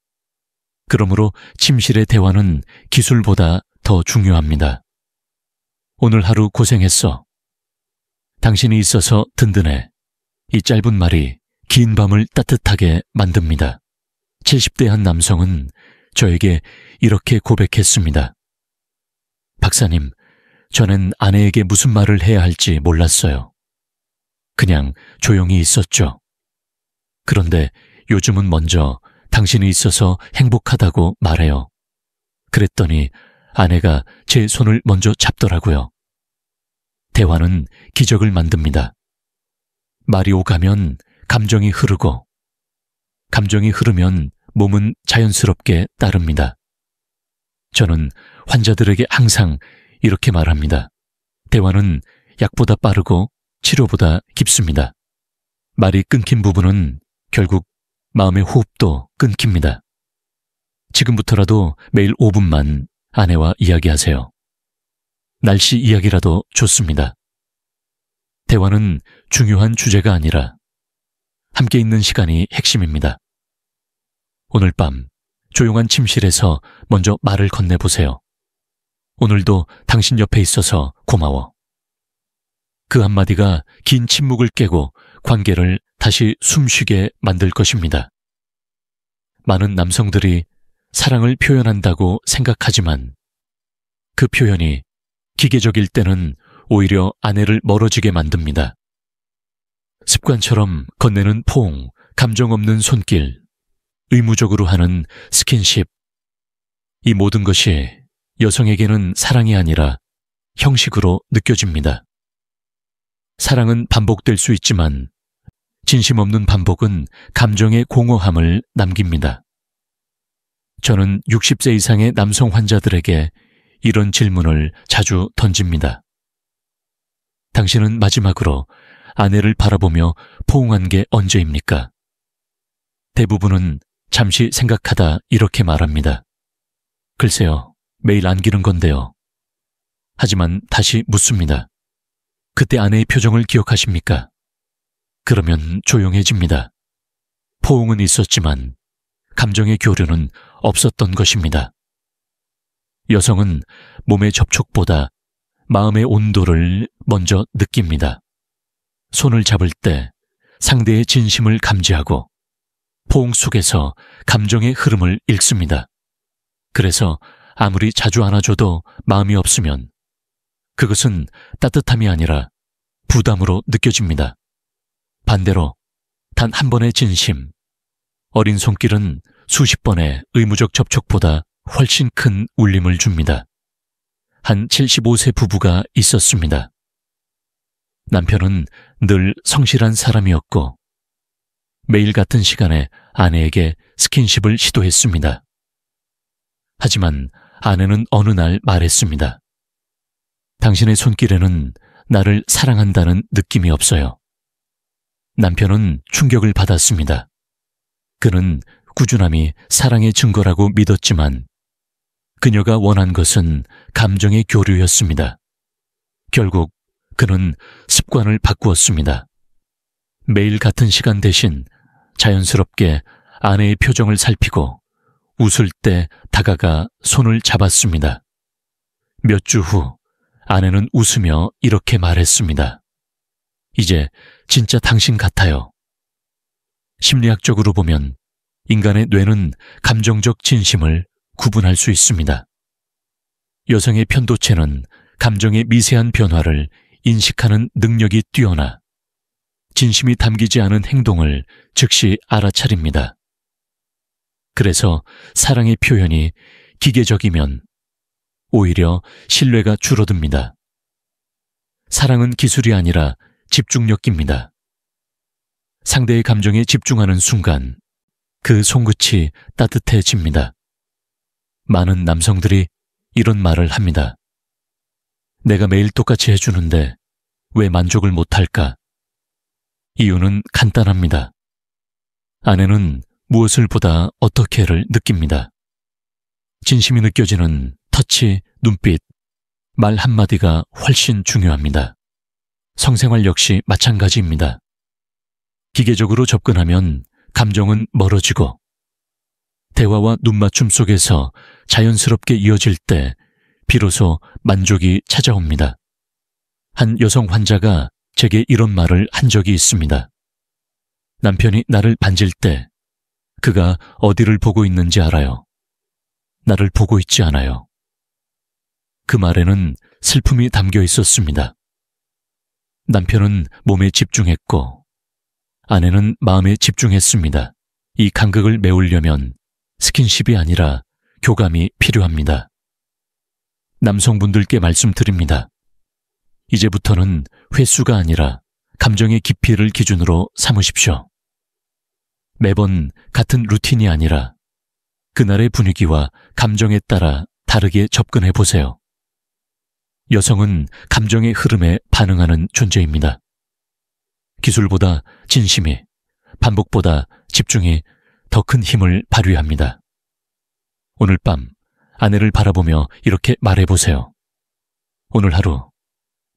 그러므로 침실의 대화는 기술보다 더 중요합니다. 오늘 하루 고생했어. 당신이 있어서 든든해. 이 짧은 말이 긴 밤을 따뜻하게 만듭니다. 70대 한 남성은 저에게 이렇게 고백했습니다. 박사님, 저는 아내에게 무슨 말을 해야 할지 몰랐어요. 그냥 조용히 있었죠. 그런데 요즘은 먼저 당신이 있어서 행복하다고 말해요. 그랬더니 아내가 제 손을 먼저 잡더라고요. 대화는 기적을 만듭니다. 말이 오가면 감정이 흐르고, 감정이 흐르면 몸은 자연스럽게 따릅니다. 저는 환자들에게 항상 이렇게 말합니다. 대화는 약보다 빠르고 치료보다 깊습니다. 말이 끊긴 부분은 결국 마음의 호흡도 끊깁니다. 지금부터라도 매일 5분만 아내와 이야기하세요. 날씨 이야기라도 좋습니다. 대화는 중요한 주제가 아니라 함께 있는 시간이 핵심입니다. 오늘 밤 조용한 침실에서 먼저 말을 건네보세요. 오늘도 당신 옆에 있어서 고마워. 그 한마디가 긴 침묵을 깨고 관계를 다시 숨쉬게 만들 것입니다. 많은 남성들이 사랑을 표현한다고 생각하지만 그 표현이 기계적일 때는 오히려 아내를 멀어지게 만듭니다. 습관처럼 건네는 포옹, 감정 없는 손길, 의무적으로 하는 스킨십. 이 모든 것이 여성에게는 사랑이 아니라 형식으로 느껴집니다. 사랑은 반복될 수 있지만 진심 없는 반복은 감정의 공허함을 남깁니다. 저는 60세 이상의 남성 환자들에게 이런 질문을 자주 던집니다. 당신은 마지막으로 아내를 바라보며 포옹한 게 언제입니까? 대부분은 잠시 생각하다 이렇게 말합니다. 글쎄요, 매일 안기는 건데요. 하지만 다시 묻습니다. 그때 아내의 표정을 기억하십니까? 그러면 조용해집니다. 포옹은 있었지만 감정의 교류는 없었던 것입니다. 여성은 몸의 접촉보다 마음의 온도를 먼저 느낍니다. 손을 잡을 때 상대의 진심을 감지하고 포옹 속에서 감정의 흐름을 읽습니다. 그래서 아무리 자주 안아줘도 마음이 없으면 그것은 따뜻함이 아니라 부담으로 느껴집니다. 반대로 단 한 번의 진심, 어린 손길은 수십 번의 의무적 접촉보다 훨씬 큰 울림을 줍니다. 한 75세 부부가 있었습니다. 남편은 늘 성실한 사람이었고 매일 같은 시간에 아내에게 스킨십을 시도했습니다. 하지만 아내는 어느 날 말했습니다. 당신의 손길에는 나를 사랑한다는 느낌이 없어요. 남편은 충격을 받았습니다. 그는 꾸준함이 사랑의 증거라고 믿었지만 그녀가 원한 것은 감정의 교류였습니다. 결국 그는 습관을 바꾸었습니다. 매일 같은 시간 대신 자연스럽게 아내의 표정을 살피고 웃을 때 다가가 손을 잡았습니다. 몇 주 후 아내는 웃으며 이렇게 말했습니다. 이제 진짜 당신 같아요. 심리학적으로 보면 인간의 뇌는 감정적 진심을 구분할 수 있습니다. 여성의 편도체는 감정의 미세한 변화를 인식하는 능력이 뛰어나 진심이 담기지 않은 행동을 즉시 알아차립니다. 그래서 사랑의 표현이 기계적이면 오히려 신뢰가 줄어듭니다. 사랑은 기술이 아니라 집중력입니다. 상대의 감정에 집중하는 순간 그 손끝이 따뜻해집니다. 많은 남성들이 이런 말을 합니다. 내가 매일 똑같이 해주는데 왜 만족을 못할까? 이유는 간단합니다. 아내는 무엇을 보다 어떻게를 느낍니다. 진심이 느껴지는 터치, 눈빛, 말 한마디가 훨씬 중요합니다. 성생활 역시 마찬가지입니다. 기계적으로 접근하면 감정은 멀어지고 대화와 눈맞춤 속에서 자연스럽게 이어질 때 비로소 만족이 찾아옵니다. 한 여성 환자가 제게 이런 말을 한 적이 있습니다. 남편이 나를 만질 때 그가 어디를 보고 있는지 알아요. 나를 보고 있지 않아요. 그 말에는 슬픔이 담겨 있었습니다. 남편은 몸에 집중했고 아내는 마음에 집중했습니다. 이 간극을 메우려면 스킨십이 아니라 교감이 필요합니다. 남성분들께 말씀드립니다. 이제부터는 횟수가 아니라 감정의 깊이를 기준으로 삼으십시오. 매번 같은 루틴이 아니라 그날의 분위기와 감정에 따라 다르게 접근해 보세요. 여성은 감정의 흐름에 반응하는 존재입니다. 기술보다 진심이, 반복보다 집중이 더 큰 힘을 발휘합니다. 오늘 밤 아내를 바라보며 이렇게 말해보세요. 오늘 하루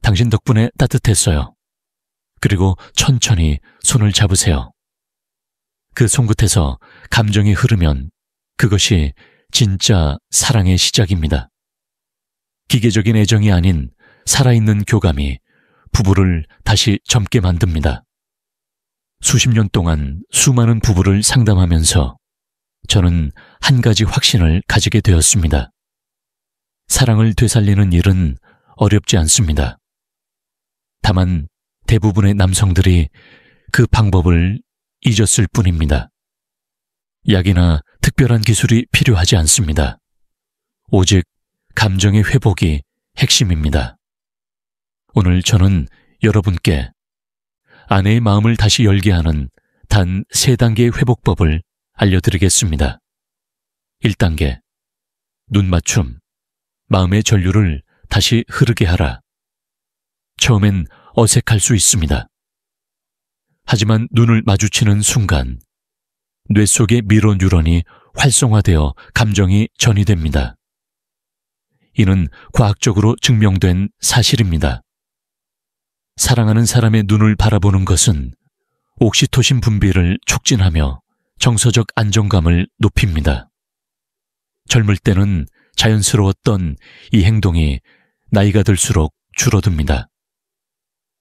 당신 덕분에 따뜻했어요. 그리고 천천히 손을 잡으세요. 그 손끝에서 감정이 흐르면 그것이 진짜 사랑의 시작입니다. 기계적인 애정이 아닌 살아있는 교감이 부부를 다시 젊게 만듭니다. 수십 년 동안 수많은 부부를 상담하면서 저는 한 가지 확신을 가지게 되었습니다. 사랑을 되살리는 일은 어렵지 않습니다. 다만 대부분의 남성들이 그 방법을 잊었을 뿐입니다. 약이나 특별한 기술이 필요하지 않습니다. 오직 감정의 회복이 핵심입니다. 오늘 저는 여러분께 아내의 마음을 다시 열게 하는 단 3단계의 회복법을 알려드리겠습니다. 1단계, 눈 맞춤, 마음의 전류를 다시 흐르게 하라. 처음엔 어색할 수 있습니다. 하지만 눈을 마주치는 순간 뇌 속의 미로 뉴런이 활성화되어 감정이 전이됩니다. 이는 과학적으로 증명된 사실입니다. 사랑하는 사람의 눈을 바라보는 것은 옥시토신 분비를 촉진하며 정서적 안정감을 높입니다. 젊을 때는 자연스러웠던 이 행동이 나이가 들수록 줄어듭니다.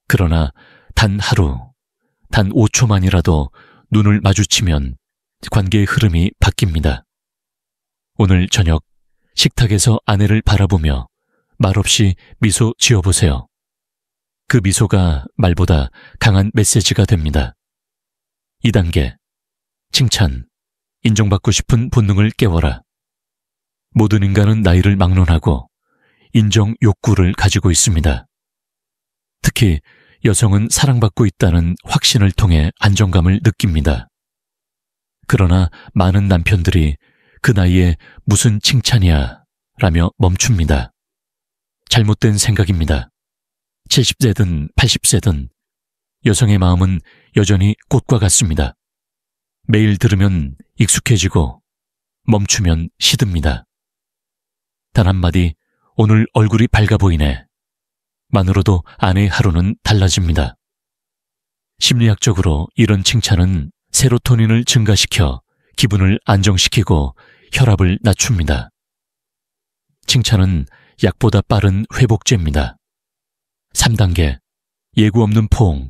그러나 단 하루, 단 5초만이라도 눈을 마주치면 관계의 흐름이 바뀝니다. 오늘 저녁 식탁에서 아내를 바라보며 말없이 미소 지어보세요. 그 미소가 말보다 강한 메시지가 됩니다. 2단계, 칭찬, 인정받고 싶은 본능을 깨워라. 모든 인간은 나이를 막론하고 인정 욕구를 가지고 있습니다. 특히 여성은 사랑받고 있다는 확신을 통해 안정감을 느낍니다. 그러나 많은 남편들이 그 나이에 무슨 칭찬이야 라며 멈춥니다. 잘못된 생각입니다. 70세든 80세든 여성의 마음은 여전히 꽃과 같습니다. 매일 들으면 익숙해지고 멈추면 시듭니다. 단 한마디 오늘 얼굴이 밝아 보이네 만으로도 아내의 하루는 달라집니다. 심리학적으로 이런 칭찬은 세로토닌을 증가시켜 기분을 안정시키고 혈압을 낮춥니다. 칭찬은 약보다 빠른 회복제입니다. 3단계, 예고 없는 포옹,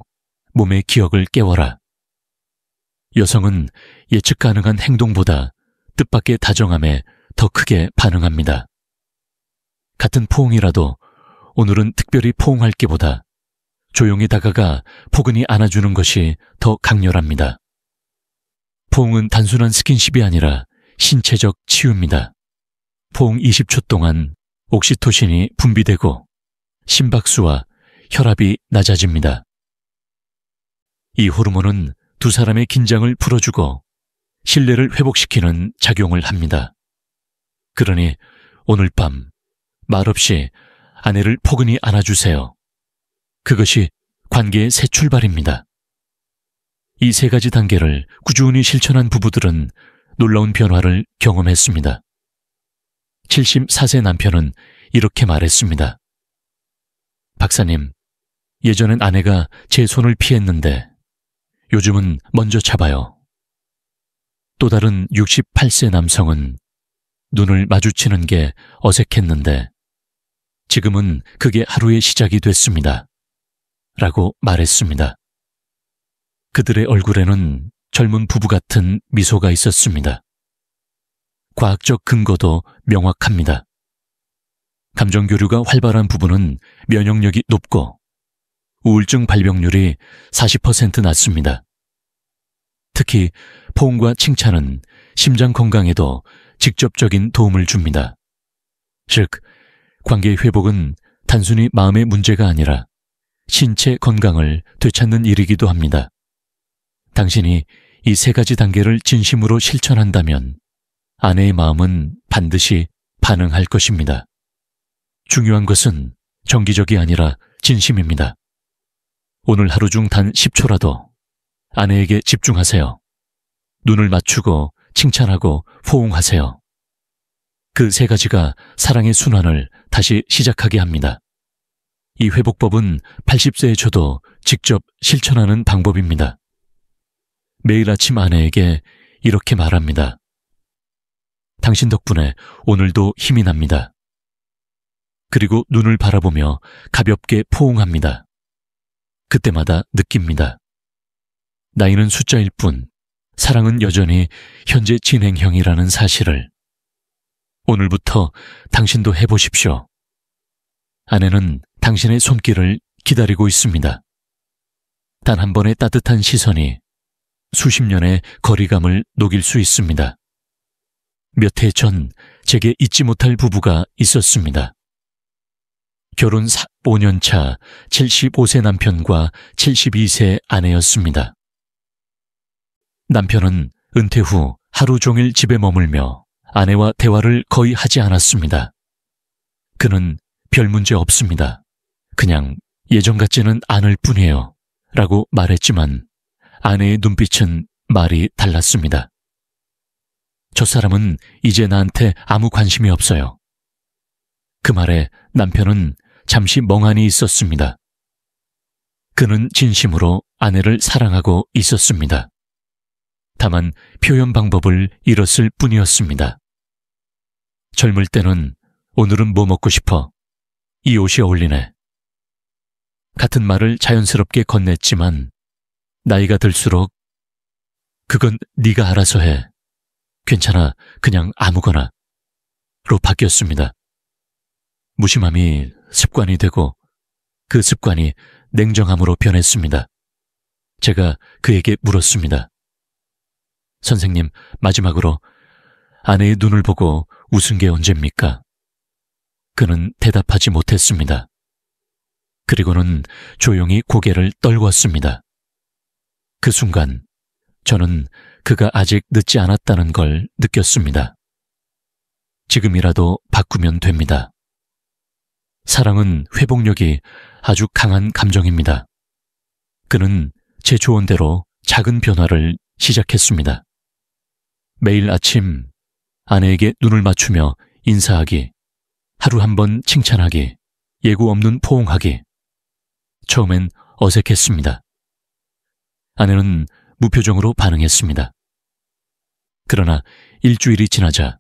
몸의 기억을 깨워라. 여성은 예측 가능한 행동보다 뜻밖의 다정함에 더 크게 반응합니다. 같은 포옹이라도 오늘은 특별히 포옹할 게보다 조용히 다가가 포근히 안아주는 것이 더 강렬합니다. 포옹은 단순한 스킨십이 아니라 신체적 치유입니다. 포옹 20초 동안 옥시토신이 분비되고 심박수와 혈압이 낮아집니다. 이 호르몬은 두 사람의 긴장을 풀어주고 신뢰를 회복시키는 작용을 합니다. 그러니 오늘 밤 말없이 아내를 포근히 안아주세요. 그것이 관계의 새 출발입니다. 이 세 가지 단계를 꾸준히 실천한 부부들은 놀라운 변화를 경험했습니다. 74세 남편은 이렇게 말했습니다. 박사님, 예전엔 아내가 제 손을 피했는데 요즘은 먼저 잡아요. 또 다른 68세 남성은 눈을 마주치는 게 어색했는데 지금은 그게 하루의 시작이 됐습니다. 라고 말했습니다. 그들의 얼굴에는 젊은 부부 같은 미소가 있었습니다. 과학적 근거도 명확합니다. 감정교류가 활발한 부부는 면역력이 높고 우울증 발병률이 40% 낮습니다. 특히 포옹과 칭찬은 심장 건강에도 직접적인 도움을 줍니다. 즉, 관계의 회복은 단순히 마음의 문제가 아니라 신체 건강을 되찾는 일이기도 합니다. 당신이 이 세 가지 단계를 진심으로 실천한다면 아내의 마음은 반드시 반응할 것입니다. 중요한 것은 정기적이 아니라 진심입니다. 오늘 하루 중 단 10초라도 아내에게 집중하세요. 눈을 맞추고 칭찬하고 포옹하세요. 그 세 가지가 사랑의 순환을 다시 시작하게 합니다. 이 회복법은 80세의 저도 직접 실천하는 방법입니다. 매일 아침 아내에게 이렇게 말합니다. 당신 덕분에 오늘도 힘이 납니다. 그리고 눈을 바라보며 가볍게 포옹합니다. 그때마다 느낍니다. 나이는 숫자일 뿐 사랑은 여전히 현재 진행형이라는 사실을. 오늘부터 당신도 해보십시오. 아내는 당신의 손길을 기다리고 있습니다. 단 한 번의 따뜻한 시선이 수십 년의 거리감을 녹일 수 있습니다. 몇 해 전 제게 잊지 못할 부부가 있었습니다. 결혼 5년 차 75세 남편과 72세 아내였습니다. 남편은 은퇴 후 하루 종일 집에 머물며 아내와 대화를 거의 하지 않았습니다. 그는 별 문제 없습니다. 그냥 예전 같지는 않을 뿐이에요. 라고 말했지만 아내의 눈빛은 말이 달랐습니다. 저 사람은 이제 나한테 아무 관심이 없어요. 그 말에 남편은 잠시 멍하니 있었습니다. 그는 진심으로 아내를 사랑하고 있었습니다. 다만 표현 방법을 잃었을 뿐이었습니다. 젊을 때는 오늘은 뭐 먹고 싶어? 이 옷이 어울리네. 같은 말을 자연스럽게 건넸지만 나이가 들수록 그건 네가 알아서 해. 괜찮아. 그냥 아무거나. 로 바뀌었습니다. 무심함이 습관이 되고 그 습관이 냉정함으로 변했습니다. 제가 그에게 물었습니다. 선생님, 마지막으로 아내의 눈을 보고 웃은 게 언제입니까? 그는 대답하지 못했습니다. 그리고는 조용히 고개를 떨궜습니다. 그 순간 저는 그가 아직 늦지 않았다는 걸 느꼈습니다. 지금이라도 바꾸면 됩니다. 사랑은 회복력이 아주 강한 감정입니다. 그는 제 조언대로 작은 변화를 시작했습니다. 매일 아침 아내에게 눈을 맞추며 인사하기, 하루 한 번 칭찬하기, 예고 없는 포옹하기. 처음엔 어색했습니다. 아내는 무표정으로 반응했습니다. 그러나 일주일이 지나자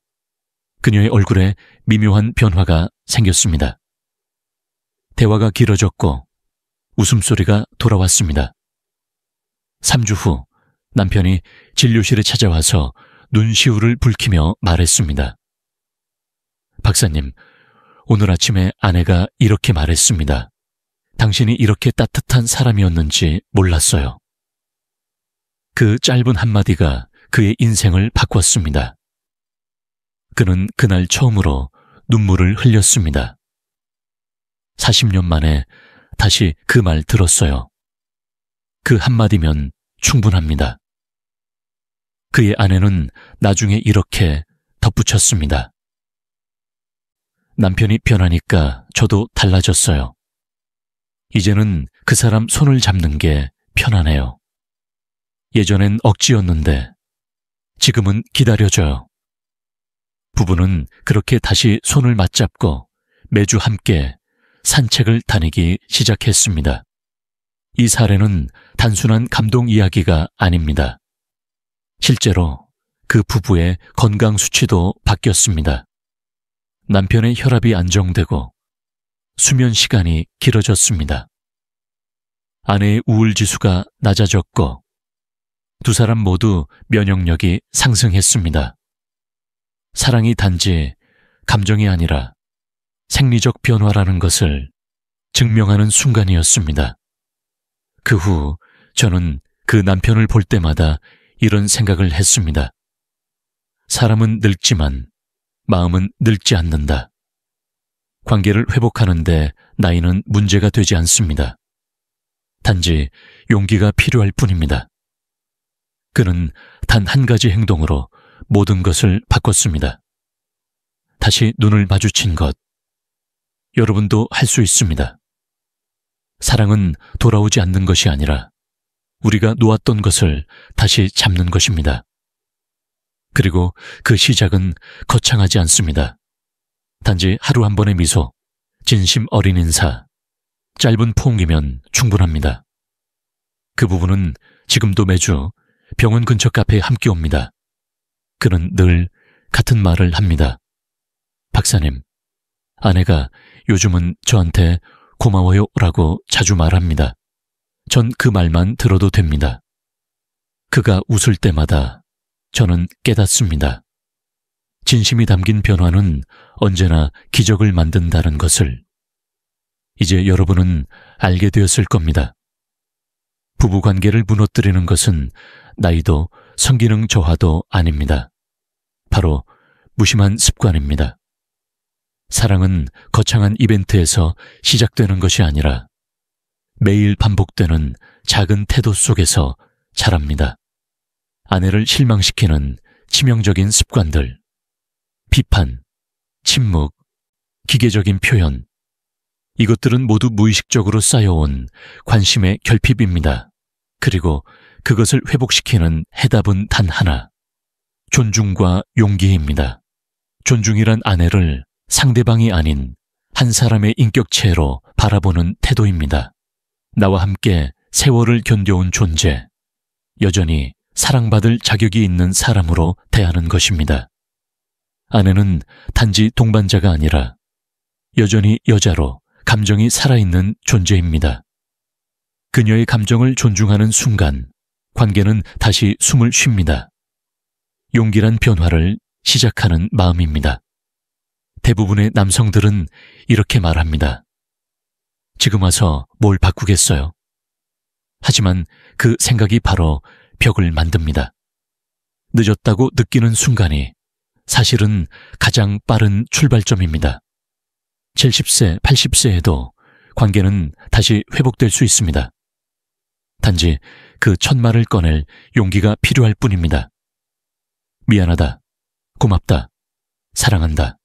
그녀의 얼굴에 미묘한 변화가 생겼습니다. 대화가 길어졌고 웃음소리가 돌아왔습니다. 3주 후 남편이 진료실에 찾아와서 눈시울을 붉히며 말했습니다. 박사님, 오늘 아침에 아내가 이렇게 말했습니다. 당신이 이렇게 따뜻한 사람이었는지 몰랐어요. 그 짧은 한마디가 그의 인생을 바꿨습니다. 그는 그날 처음으로 눈물을 흘렸습니다. 40년 만에 다시 그 말 들었어요. 그 한마디면 충분합니다. 그의 아내는 나중에 이렇게 덧붙였습니다. 남편이 변하니까 저도 달라졌어요. 이제는 그 사람 손을 잡는 게 편하네요. 예전엔 억지였는데 지금은 기다려줘요. 부부는 그렇게 다시 손을 맞잡고 매주 함께 산책을 다니기 시작했습니다. 이 사례는 단순한 감동 이야기가 아닙니다. 실제로 그 부부의 건강 수치도 바뀌었습니다. 남편의 혈압이 안정되고 수면 시간이 길어졌습니다. 아내의 우울 지수가 낮아졌고 두 사람 모두 면역력이 상승했습니다. 사랑이 단지 감정이 아니라 생리적 변화라는 것을 증명하는 순간이었습니다. 그 후 저는 그 남편을 볼 때마다 이런 생각을 했습니다. 사람은 늙지만 마음은 늙지 않는다. 관계를 회복하는데 나이는 문제가 되지 않습니다. 단지 용기가 필요할 뿐입니다. 그는 단 한 가지 행동으로 모든 것을 바꿨습니다. 다시 눈을 마주친 것. 여러분도 할 수 있습니다. 사랑은 돌아오지 않는 것이 아니라 우리가 놓았던 것을 다시 잡는 것입니다. 그리고 그 시작은 거창하지 않습니다. 단지 하루 한 번의 미소, 진심 어린 인사, 짧은 포옹이면 충분합니다. 그 부부는 지금도 매주 병원 근처 카페에 함께 옵니다. 그는 늘 같은 말을 합니다. 박사님, 아내가 요즘은 저한테 고마워요 라고 자주 말합니다. 전 그 말만 들어도 됩니다. 그가 웃을 때마다 저는 깨닫습니다. 진심이 담긴 변화는 언제나 기적을 만든다는 것을. 이제 여러분은 알게 되었을 겁니다. 부부관계를 무너뜨리는 것은 나이도 성기능 저하도 아닙니다. 바로 무심한 습관입니다. 사랑은 거창한 이벤트에서 시작되는 것이 아니라 매일 반복되는 작은 태도 속에서 자랍니다. 아내를 실망시키는 치명적인 습관들, 비판, 침묵, 기계적인 표현, 이것들은 모두 무의식적으로 쌓여온 관심의 결핍입니다. 그리고 그것을 회복시키는 해답은 단 하나, 존중과 용기입니다. 존중이란 아내를 상대방이 아닌 한 사람의 인격체로 바라보는 태도입니다. 나와 함께 세월을 견뎌온 존재, 여전히 사랑받을 자격이 있는 사람으로 대하는 것입니다. 아내는 단지 동반자가 아니라 여전히 여자로 감정이 살아있는 존재입니다. 그녀의 감정을 존중하는 순간 관계는 다시 숨을 쉽니다. 용기란 변화를 시작하는 마음입니다. 대부분의 남성들은 이렇게 말합니다. 지금 와서 뭘 바꾸겠어요? 하지만 그 생각이 바로 벽을 만듭니다. 늦었다고 느끼는 순간이 사실은 가장 빠른 출발점입니다. 70세, 80세에도 관계는 다시 회복될 수 있습니다. 단지 그 첫 말을 꺼낼 용기가 필요할 뿐입니다. 미안하다, 고맙다, 사랑한다.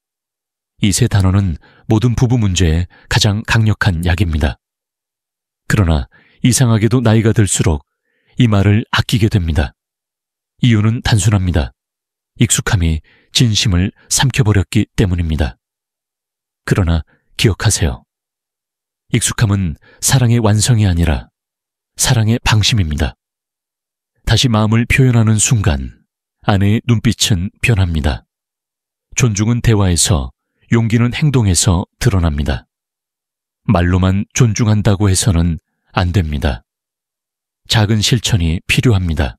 이 세 단어는 모든 부부 문제에 가장 강력한 약입니다. 그러나 이상하게도 나이가 들수록 이 말을 아끼게 됩니다. 이유는 단순합니다. 익숙함이 진심을 삼켜버렸기 때문입니다. 그러나 기억하세요. 익숙함은 사랑의 완성이 아니라 사랑의 방심입니다. 다시 마음을 표현하는 순간 아내의 눈빛은 변합니다. 존중은 대화에서, 용기는 행동에서 드러납니다. 말로만 존중한다고 해서는 안 됩니다. 작은 실천이 필요합니다.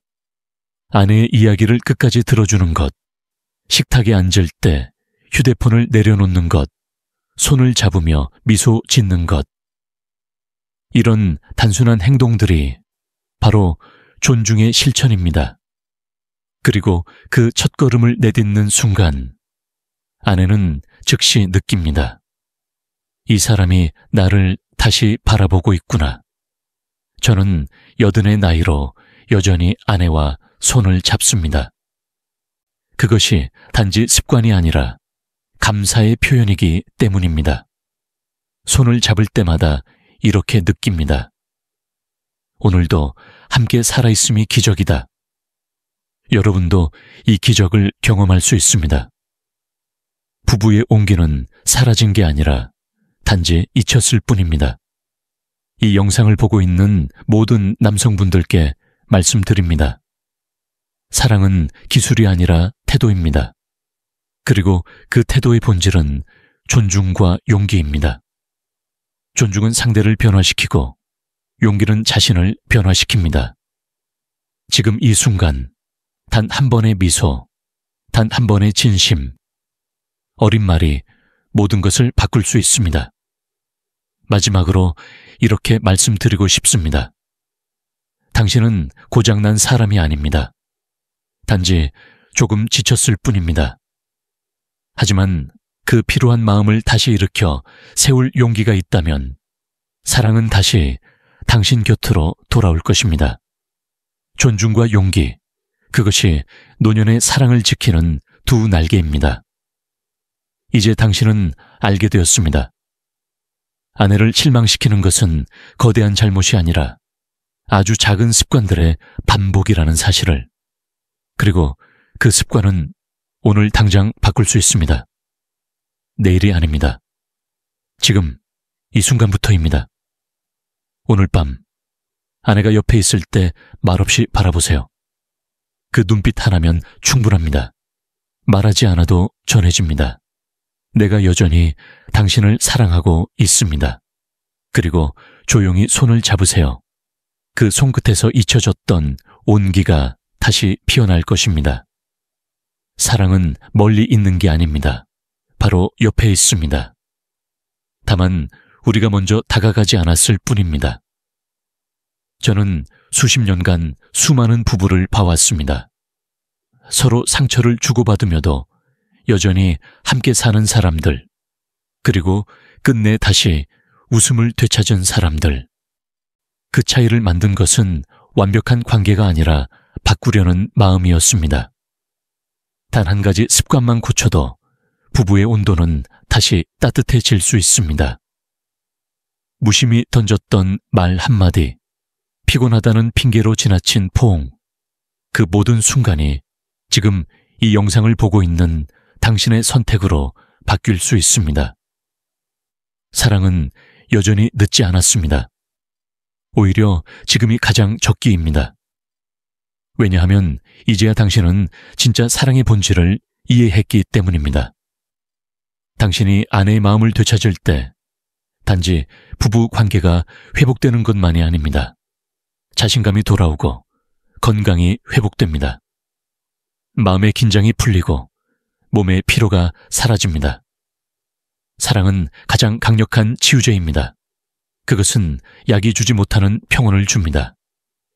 아내의 이야기를 끝까지 들어주는 것, 식탁에 앉을 때 휴대폰을 내려놓는 것, 손을 잡으며 미소 짓는 것. 이런 단순한 행동들이 바로 존중의 실천입니다. 그리고 그 첫걸음을 내딛는 순간 아내는 즉시 느낍니다. 이 사람이 나를 다시 바라보고 있구나. 저는 80의 나이로 여전히 아내와 손을 잡습니다. 그것이 단지 습관이 아니라 감사의 표현이기 때문입니다. 손을 잡을 때마다 이렇게 느낍니다. 오늘도 함께 살아있음이 기적이다. 여러분도 이 기적을 경험할 수 있습니다. 부부의 온기는 사라진 게 아니라 단지 잊혔을 뿐입니다. 이 영상을 보고 있는 모든 남성분들께 말씀드립니다. 사랑은 기술이 아니라 태도입니다. 그리고 그 태도의 본질은 존중과 용기입니다. 존중은 상대를 변화시키고 용기는 자신을 변화시킵니다. 지금 이 순간 단 한 번의 미소, 단 한 번의 진심, 어린 말이 모든 것을 바꿀 수 있습니다. 마지막으로 이렇게 말씀드리고 싶습니다. 당신은 고장난 사람이 아닙니다. 단지 조금 지쳤을 뿐입니다. 하지만 그 피로한 마음을 다시 일으켜 세울 용기가 있다면 사랑은 다시 당신 곁으로 돌아올 것입니다. 존중과 용기, 그것이 노년의 사랑을 지키는 두 날개입니다. 이제 당신은 알게 되었습니다. 아내를 실망시키는 것은 거대한 잘못이 아니라 아주 작은 습관들의 반복이라는 사실을, 그리고 그 습관은 오늘 당장 바꿀 수 있습니다. 내일이 아닙니다. 지금 이 순간부터입니다. 오늘 밤 아내가 옆에 있을 때 말없이 바라보세요. 그 눈빛 하나면 충분합니다. 말하지 않아도 전해집니다. 내가 여전히 당신을 사랑하고 있습니다. 그리고 조용히 손을 잡으세요. 그 손끝에서 잊혀졌던 온기가 다시 피어날 것입니다. 사랑은 멀리 있는 게 아닙니다. 바로 옆에 있습니다. 다만 우리가 먼저 다가가지 않았을 뿐입니다. 저는 수십 년간 수많은 부부를 봐왔습니다. 서로 상처를 주고받으며도 여전히 함께 사는 사람들, 그리고 끝내 다시 웃음을 되찾은 사람들. 그 차이를 만든 것은 완벽한 관계가 아니라 바꾸려는 마음이었습니다. 단 한 가지 습관만 고쳐도 부부의 온도는 다시 따뜻해질 수 있습니다. 무심히 던졌던 말 한마디, 피곤하다는 핑계로 지나친 포옹, 그 모든 순간이 지금 이 영상을 보고 있는 당신의 선택으로 바뀔 수 있습니다. 사랑은 여전히 늦지 않았습니다. 오히려 지금이 가장 적기입니다. 왜냐하면 이제야 당신은 진짜 사랑의 본질을 이해했기 때문입니다. 당신이 아내의 마음을 되찾을 때 단지 부부 관계가 회복되는 것만이 아닙니다. 자신감이 돌아오고 건강이 회복됩니다. 마음의 긴장이 풀리고 몸의 피로가 사라집니다. 사랑은 가장 강력한 치유제입니다. 그것은 약이 주지 못하는 평온을 줍니다.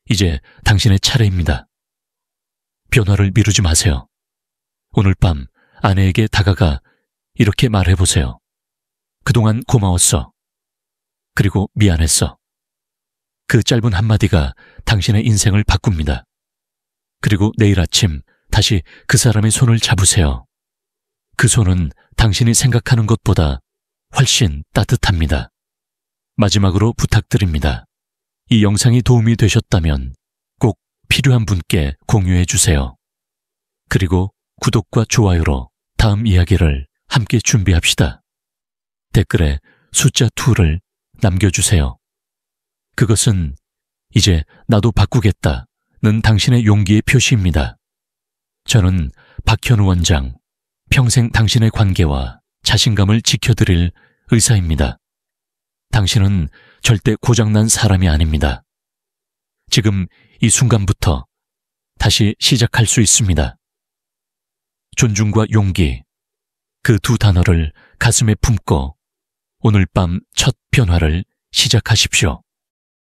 이제 당신의 차례입니다. 변화를 미루지 마세요. 오늘 밤 아내에게 다가가 이렇게 말해보세요. 그동안 고마웠어. 그리고 미안했어. 그 짧은 한마디가 당신의 인생을 바꿉니다. 그리고 내일 아침 다시 그 사람의 손을 잡으세요. 그 손은 당신이 생각하는 것보다 훨씬 따뜻합니다. 마지막으로 부탁드립니다. 이 영상이 도움이 되셨다면 꼭 필요한 분께 공유해 주세요. 그리고 구독과 좋아요로 다음 이야기를 함께 준비합시다. 댓글에 숫자 2를 남겨주세요. 그것은 이제 나도 바꾸겠다는 당신의 용기의 표시입니다. 저는 박현우 원장, 평생 당신의 관계와 자신감을 지켜드릴 의사입니다. 당신은 절대 고장난 사람이 아닙니다. 지금 이 순간부터 다시 시작할 수 있습니다. 존중과 용기, 그 두 단어를 가슴에 품고 오늘 밤 첫 변화를 시작하십시오.